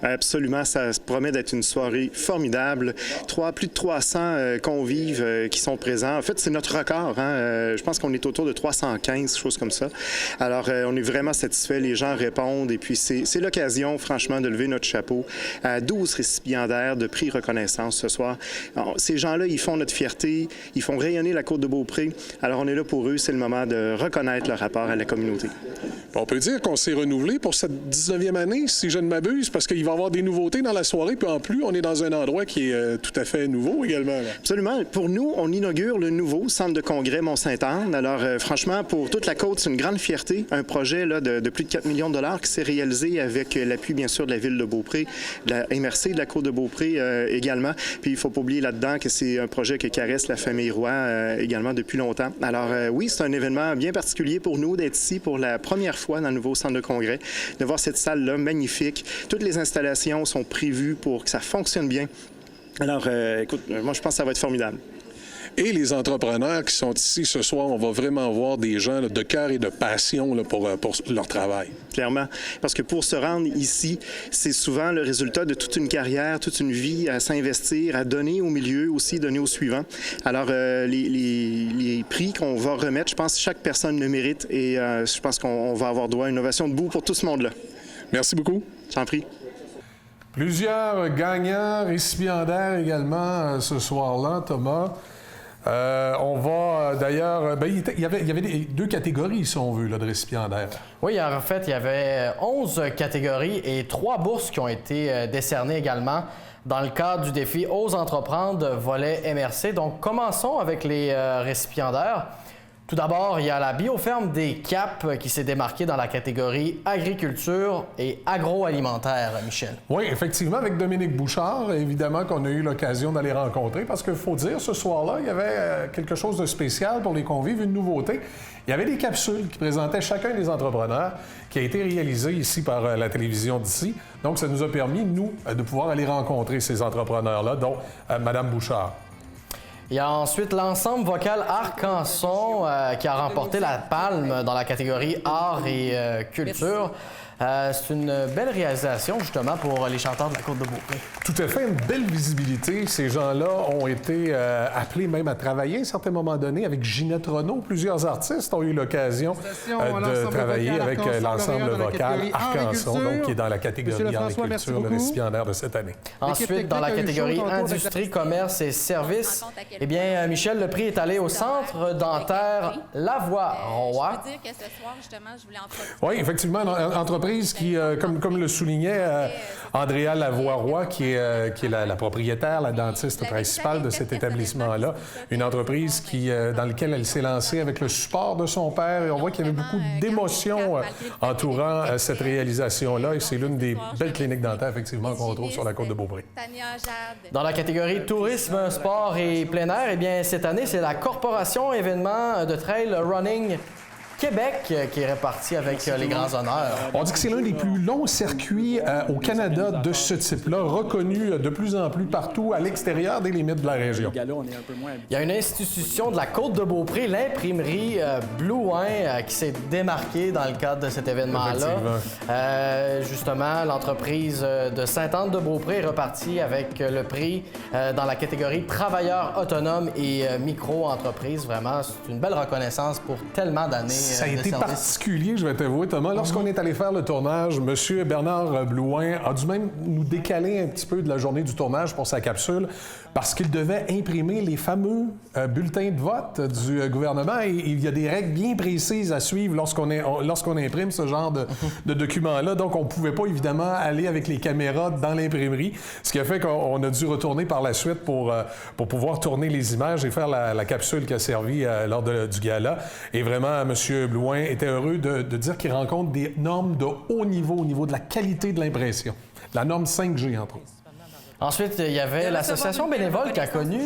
Absolument, ça se promet d'être une soirée formidable. Plus de 300 convives qui sont présents. En fait, c'est notre record. Je pense qu'on est autour de 315, choses comme ça. Alors, on est vraiment satisfait. Les gens répondent. Et puis, c'est l'occasion, franchement, de lever notre chapeau à 12 récipiendaires de prix reconnaissance ce soir. Alors, ces gens-là, ils font notre fierté. Ils font rayonner la Côte-de-Beaupré. Alors, on est là pour eux. C'est le moment de reconnaître leur rapport à la communauté. On peut dire qu'on s'est renouvelé pour cette 19e année, si je ne m'abuse, parce qu'il va y avoir des nouveautés dans la soirée. Puis en plus, on est dans un endroit qui est tout à fait nouveau également. Là. Absolument. Pour nous, on inaugure le nouveau centre de congrès Mont-Sainte-Anne. Alors, franchement, pour toute la Côte, c'est une grande fierté. Un projet là, de plus de 4 millions de dollars qui s'est réalisé avec l'appui, bien sûr, de la Ville de Beaupré, de la MRC de la Côte-de-Beaupré également. Puis, il ne faut pas oublier là-dedans que c'est un projet qui caresse la famille Roy également depuis longtemps. Alors, oui, c'est un événement bien particulier pour nous d'être ici pour la première fois dans le nouveau centre de congrès, de voir cette salle-là magnifique. Toutes les installations sont prévues pour que ça fonctionne bien. Alors, écoute, moi, je pense que ça va être formidable. Et les entrepreneurs qui sont ici ce soir, on va vraiment voir des gens là, de cœur et de passion là, pour leur travail. Clairement, parce que pour se rendre ici, c'est souvent le résultat de toute une carrière, toute une vie à s'investir, à donner au milieu, aussi donner au suivant. Alors, les prix qu'on va remettre, je pense que chaque personne le mérite et je pense qu'on va avoir droit à une ovation debout pour tout ce monde-là. Merci beaucoup. J'en prie. Plusieurs gagnants, récipiendaires également ce soir-là, Thomas. On va d'ailleurs... il y avait deux catégories, si on veut, là, de récipiendaires. Oui, en fait, il y avait 11 catégories et 3 bourses qui ont été décernées également dans le cadre du défi Ose entreprendre volet MRC. Donc, commençons avec les récipiendaires. Tout d'abord, il y a la Bioferme des Caps qui s'est démarquée dans la catégorie agriculture et agroalimentaire, Michel. Oui, effectivement, avec Dominique Bouchard, évidemment qu'on a eu l'occasion d'aller rencontrer parce qu'il faut dire, ce soir-là, il y avait quelque chose de spécial pour les convives, une nouveauté. Il y avait des capsules qui présentaient chacun des entrepreneurs qui a été réalisé ici par la télévision d'ici. Donc, ça nous a permis, nous, de pouvoir aller rencontrer ces entrepreneurs-là, dont Mme Bouchard. Il y a ensuite l'ensemble vocal Arc-en-Son qui a remporté la palme dans la catégorie art et culture. C'est une belle réalisation, justement, pour les chanteurs de la Côte-de-Beaupré. Tout à fait, une belle visibilité. Ces gens-là ont été appelés même à travailler à un certain moment donné avec Ginette Renault. Plusieurs artistes ont eu l'occasion de travailler avec l'ensemble vocal Arc-en-Son, donc qui est dans la catégorie art et culture, le récipiendaire de cette année. Ensuite, dans la catégorie industrie, commerce et services, eh bien, Michel, le prix est allé au centre dentaire Lavoie-Roy. Je veux dire que ce soir, justement, je voulais Oui, effectivement, entreprise qui, comme le soulignait Andrea Lavoie-Roy, qui est la propriétaire, la dentiste principale de cet établissement-là. Une entreprise dans laquelle elle s'est lancée avec le support de son père. Et on voit qu'il y avait beaucoup d'émotions entourant cette réalisation-là. Et c'est l'une des belles cliniques dentaires, effectivement, qu'on retrouve sur la Côte-de-Beaupré. Dans la catégorie tourisme, sport et plein air, eh bien, cette année, c'est la Corporation événement de trail running Québec qui est réparti avec les grands honneurs. On dit que c'est l'un des plus longs circuits au Canada de ce type-là, reconnu de plus en plus partout à l'extérieur des limites de la région. Il y a une institution de la Côte-de-Beaupré, l'imprimerie Blue Wine, qui s'est démarquée dans le cadre de cet événement-là. Justement, l'entreprise de Sainte-Anne-de-Beaupré est repartie avec le prix dans la catégorie travailleurs autonomes et micro-entreprises. Vraiment, c'est une belle reconnaissance pour tellement d'années. Ça a été particulier, je vais t'avouer, Thomas. Lorsqu'on est allé faire le tournage, M. Bernard Blouin a dû même nous décaler un petit peu de la journée du tournage pour sa capsule parce qu'il devait imprimer les fameux bulletins de vote du gouvernement. Et il y a des règles bien précises à suivre lorsqu'on imprime ce genre de documents-là. Donc, on ne pouvait pas, évidemment, aller avec les caméras dans l'imprimerie, ce qui a fait qu'on a dû retourner par la suite pour pouvoir tourner les images et faire la capsule qui a servi lors du gala. Et vraiment, M. Blouin était heureux de dire qu'il rencontre des normes de haut niveau au niveau de la qualité de l'impression. La norme 5G, entre autres. Ensuite, il y avait l'association bénévole qui a connu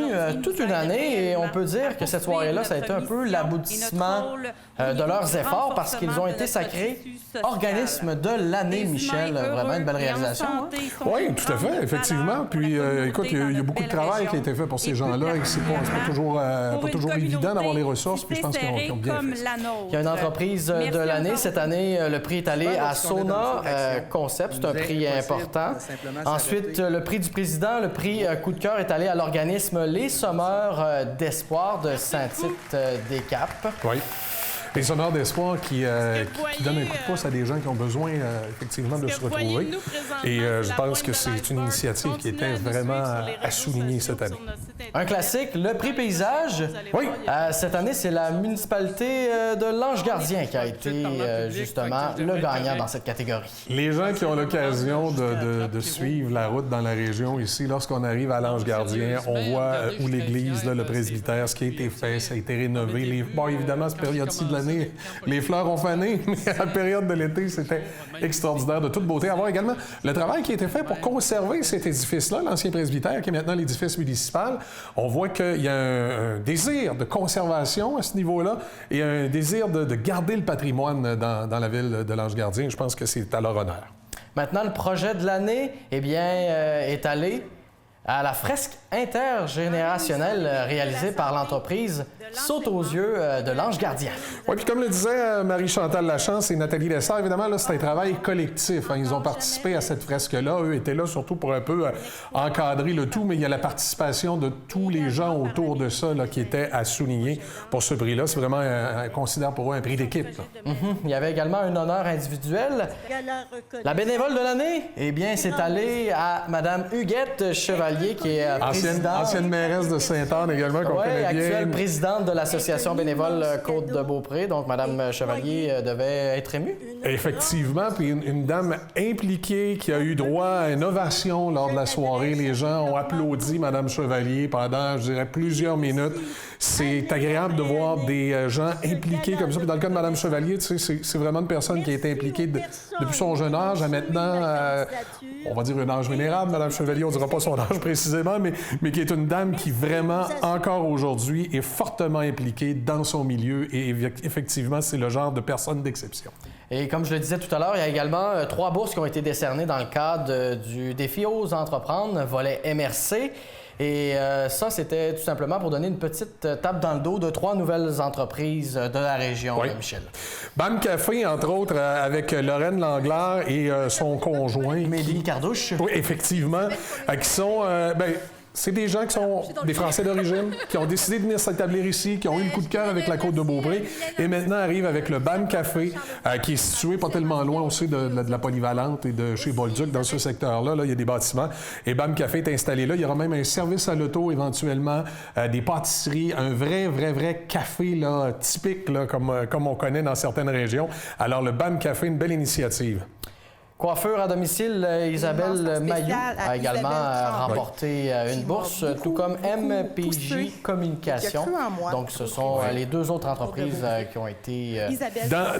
toute une année et on peut dire que cette soirée-là, ça a été un peu l'aboutissement de leurs efforts parce qu'ils ont été sacrés organisme de l'année, Michel. Vraiment une belle réalisation. Hein? Oui, tout à fait, effectivement. Puis, écoute, il y a beaucoup de travail qui a été fait pour ces gens-là et c'est pas toujours évident d'avoir les ressources, puis je pense qu'ils ont bien fait. Il y a une entreprise de l'année. Cette année, le prix est allé à Sona Concept. C'est un prix important. Ensuite, le prix du président, le prix coup de cœur est allé à l'organisme Les Sommeurs d'Espoir de Saint-Tite-des-Caps. Oui. Les Sommeurs d'Espoir qui donnent un coup de pouce à des gens qui ont besoin, effectivement, de se retrouver. Et je pense que c'est une initiative qui était vraiment à souligner cette année. Un classique, le prix Paysage. Oui. Cette année, c'est la municipalité de Lange-Gardien qui a été justement le gagnant dans cette catégorie. Les gens qui ont l'occasion de suivre la route dans la région ici, lorsqu'on arrive à Lange-Gardien, on voit où l'église, là, le presbytère, ce qui a été fait, ça a été rénové. Bon, évidemment, cette période-ci de l'année, les fleurs ont fané, mais à la période de l'été, c'était extraordinaire, de toute beauté. À voir également le travail qui a été fait pour conserver cet édifice-là, l'ancien presbytère, qui est maintenant l'édifice municipal. On voit qu'il y a un désir de conservation à ce niveau-là et un désir de garder le patrimoine dans la ville de Lange-Gardien. Je pense que c'est à leur honneur. Maintenant, le projet de l'année, eh bien, est allé à la fresque intergénérationnelle réalisée par l'entreprise Saute aux yeux de Lange-Gardien. Oui, puis comme le disait Marie-Chantal Lachance et Nathalie Lessard, évidemment, là, c'est un travail collectif. Hein. Ils ont participé à cette fresque-là. Eux étaient là surtout pour un peu encadrer le tout, mais il y a la participation de tous les gens autour de ça là, qui étaient à souligner pour ce prix-là. C'est vraiment, on considère pour eux un prix d'équipe. Il y avait également un honneur individuel. La bénévole de l'année, eh bien, c'est allé à Mme Huguette Chevalier, qui est présidente... Ancienne mairesse de Sainte-Anne également, qu'on connaît bien. Actuelle présidente de l'association bénévole Côte-de-Beaupré. Donc, Mme Chevalier devait être émue. Effectivement, puis une dame impliquée qui a eu droit à une ovation lors de la soirée. Les gens ont applaudi Mme Chevalier pendant, je dirais, plusieurs minutes. C'est agréable de voir des gens impliqués comme ça. Puis dans le cas de Mme Chevalier, tu sais, c'est vraiment une personne qui a été impliquée depuis son jeune âge à maintenant, on va dire un âge vénérable. Mme Chevalier, on ne dira pas son âge précisément, mais qui est une dame qui vraiment, encore aujourd'hui, est fortement impliquée dans son milieu. Et effectivement, c'est le genre de personne d'exception. Et comme je le disais tout à l'heure, il y a également 3 bourses qui ont été décernées dans le cadre du défi Ose entreprendre, volet MRC. Et ça, c'était tout simplement pour donner une petite tape dans le dos de 3 nouvelles entreprises de la région, oui. Michel. BAM Café, entre autres, avec Lorraine Langlard et son conjoint. Mélie Cardouche. Oui, effectivement, qui sont... c'est des gens qui sont des Français d'origine, qui ont décidé de venir s'établir ici, qui ont eu le coup de cœur avec la Côte-de-Beaupré et maintenant arrivent avec le BAM Café, qui est situé pas tellement loin aussi de la Polyvalente et de chez Bolduc, dans ce secteur-là. Là, il y a des bâtiments. Et BAM Café est installé là. Il y aura même un service à l'auto, éventuellement, des pâtisseries, un vrai café là, typique, là, comme on connaît dans certaines régions. Alors, le BAM Café, une belle initiative. Coiffure à domicile, Isabelle Mailloux a également remporté une bourse, tout comme MPJ Communication. Donc, ce sont les 2 autres entreprises qui ont été...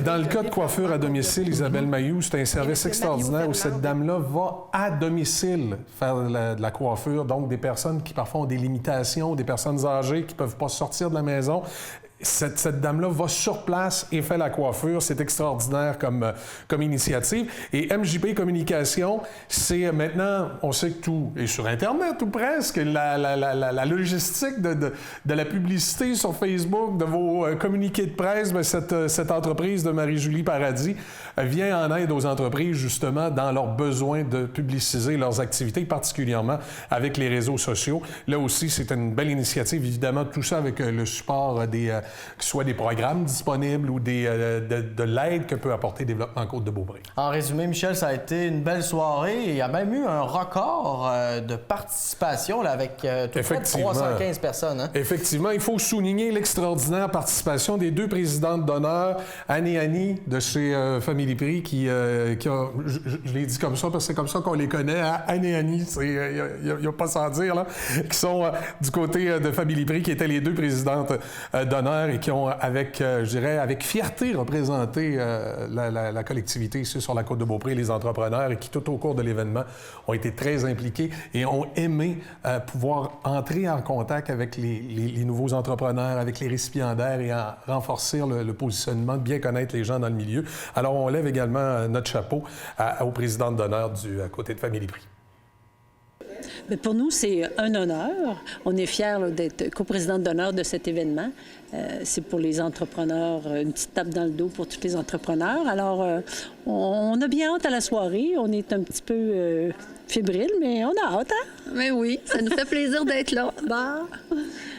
Dans le cas de coiffure à domicile, Isabelle Mailloux, c'est un service extraordinaire où cette dame-là va à domicile faire de la coiffure. Donc, des personnes qui parfois ont des limitations, des personnes âgées qui ne peuvent pas sortir de la maison. Cette dame-là va sur place et fait la coiffure. C'est extraordinaire comme initiative. Et MJP Communication, c'est maintenant, on sait que tout est sur Internet ou presque. La logistique de la publicité sur Facebook, de vos communiqués de presse, bien, cette entreprise de Marie-Julie Paradis vient en aide aux entreprises, justement, dans leur besoin de publiciser leurs activités, particulièrement avec les réseaux sociaux. Là aussi, c'est une belle initiative. Évidemment, tout ça avec le support que ce soit des programmes disponibles ou de l'aide que peut apporter Développement Côte-de-Beaupré. En résumé, Michel, ça a été une belle soirée et il y a même eu un record de participation là, avec tout près de 315 personnes. Hein? Effectivement, il faut souligner l'extraordinaire participation des 2 présidentes d'honneur, Anne et Annie de chez Family Prix, qui ont, je l'ai dit comme ça parce que c'est comme ça qu'on les connaît, hein? Anne et Annie, il n'y a pas sans dire, là, qui sont du côté de Family Prix, qui étaient les 2 présidentes d'honneur. entrepreneurs et qui ont, je dirais, avec fierté représenté la collectivité ici sur la Côte-de-Beaupré, les entrepreneurs, et qui, tout au cours de l'événement, ont été très impliqués et ont aimé pouvoir entrer en contact avec les nouveaux entrepreneurs, avec les récipiendaires et renforcer le positionnement, de bien connaître les gens dans le milieu. Alors, on lève également notre chapeau aux présidentes d'honneur du côté de Family Prix. Bien, pour nous, c'est un honneur. On est fiers d'être coprésidente d'honneur de cet événement. C'est pour les entrepreneurs, une petite tape dans le dos pour tous les entrepreneurs. Alors, on a bien hâte à la soirée. On est un petit peu fébrile, mais on a hâte, hein? Mais oui, ça nous fait plaisir d'être là. Bah.